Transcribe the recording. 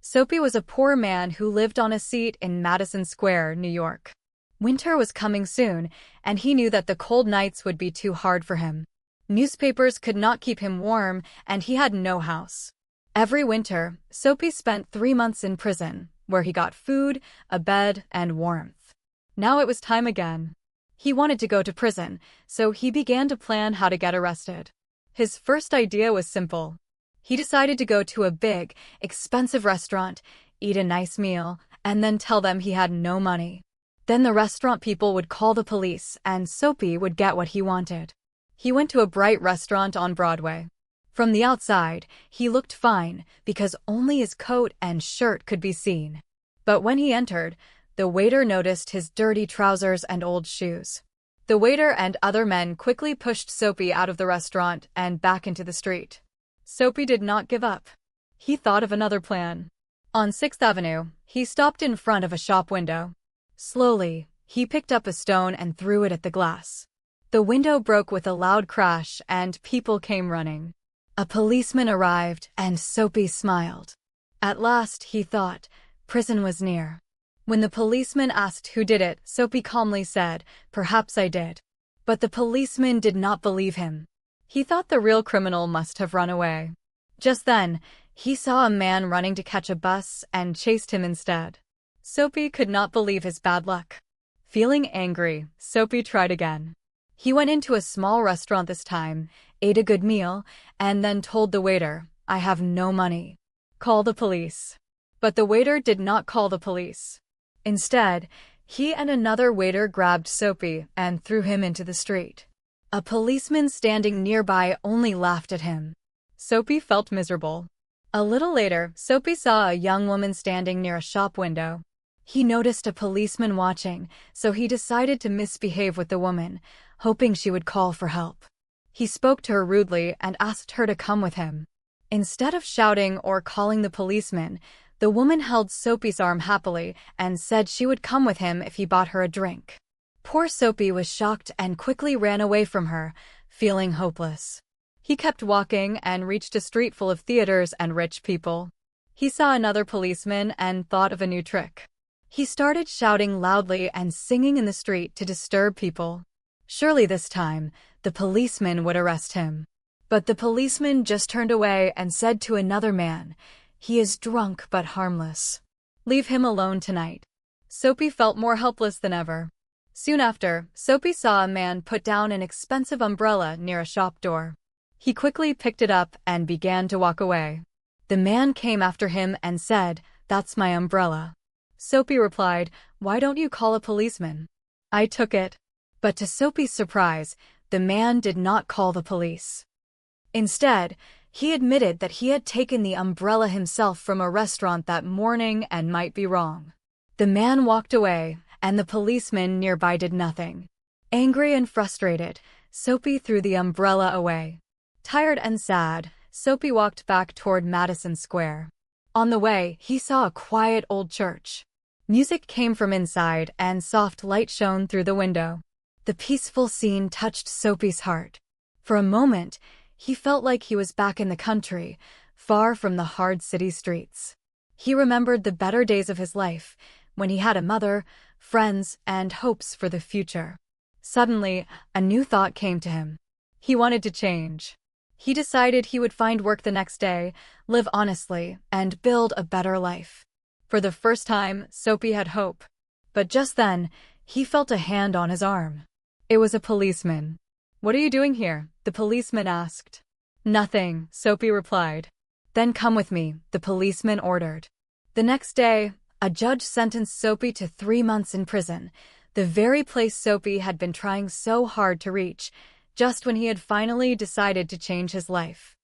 Soapy was a poor man who lived on a seat in Madison Square, New York. Winter was coming soon, and he knew that the cold nights would be too hard for him. Newspapers could not keep him warm, and he had no house. Every winter, Soapy spent 3 months in prison, where he got food, a bed, and warmth. Now it was time again. He wanted to go to prison, so he began to plan how to get arrested. His first idea was simple. He decided to go to a big, expensive restaurant, eat a nice meal, and then tell them he had no money. Then the restaurant people would call the police, and Soapy would get what he wanted. He went to a bright restaurant on Broadway. From the outside, he looked fine because only his coat and shirt could be seen. But when he entered, the waiter noticed his dirty trousers and old shoes. The waiter and other men quickly pushed Soapy out of the restaurant and back into the street. Soapy did not give up. He thought of another plan. On 6th Avenue, he stopped in front of a shop window. Slowly, he picked up a stone and threw it at the glass. The window broke with a loud crash and people came running. A policeman arrived and Soapy smiled. At last, he thought, prison was near. When the policeman asked who did it, Soapy calmly said, "Perhaps I did." But the policeman did not believe him. He thought the real criminal must have run away. Just then, he saw a man running to catch a bus and chased him instead. Soapy could not believe his bad luck. Feeling angry, Soapy tried again. He went into a small restaurant this time, ate a good meal, and then told the waiter, "I have no money. Call the police." But the waiter did not call the police. Instead, he and another waiter grabbed Soapy and threw him into the street. A policeman standing nearby only laughed at him. Soapy felt miserable. A little later, Soapy saw a young woman standing near a shop window. He noticed a policeman watching, so he decided to misbehave with the woman, hoping she would call for help. He spoke to her rudely and asked her to come with him. Instead of shouting or calling the policeman, the woman held Soapy's arm happily and said she would come with him if he bought her a drink. Poor Soapy was shocked and quickly ran away from her, feeling hopeless. He kept walking and reached a street full of theaters and rich people. He saw another policeman and thought of a new trick. He started shouting loudly and singing in the street to disturb people. Surely this time, the policeman would arrest him. But the policeman just turned away and said to another man, "He is drunk but harmless. Leave him alone tonight." Soapy felt more helpless than ever. Soon after, Soapy saw a man put down an expensive umbrella near a shop door. He quickly picked it up and began to walk away. The man came after him and said, "That's my umbrella." Soapy replied, "Why don't you call a policeman?" "I took it." But to Soapy's surprise, the man did not call the police. Instead, he admitted that he had taken the umbrella himself from a restaurant that morning and might be wrong. The man walked away, and the policeman nearby did nothing. Angry and frustrated, Soapy threw the umbrella away. Tired and sad, Soapy walked back toward Madison Square. On the way, he saw a quiet old church. Music came from inside, and soft light shone through the window. The peaceful scene touched Soapy's heart. For a moment, he felt like he was back in the country, far from the hard city streets. He remembered the better days of his life, when he had a mother, friends, and hopes for the future. Suddenly, a new thought came to him. He wanted to change. He decided he would find work the next day, live honestly, and build a better life. For the first time, Soapy had hope. But just then, he felt a hand on his arm. It was a policeman. "What are you doing here?" the policeman asked. "Nothing," Soapy replied. "Then come with me," the policeman ordered. The next day, a judge sentenced Soapy to 3 months in prison, the very place Soapy had been trying so hard to reach, just when he had finally decided to change his life.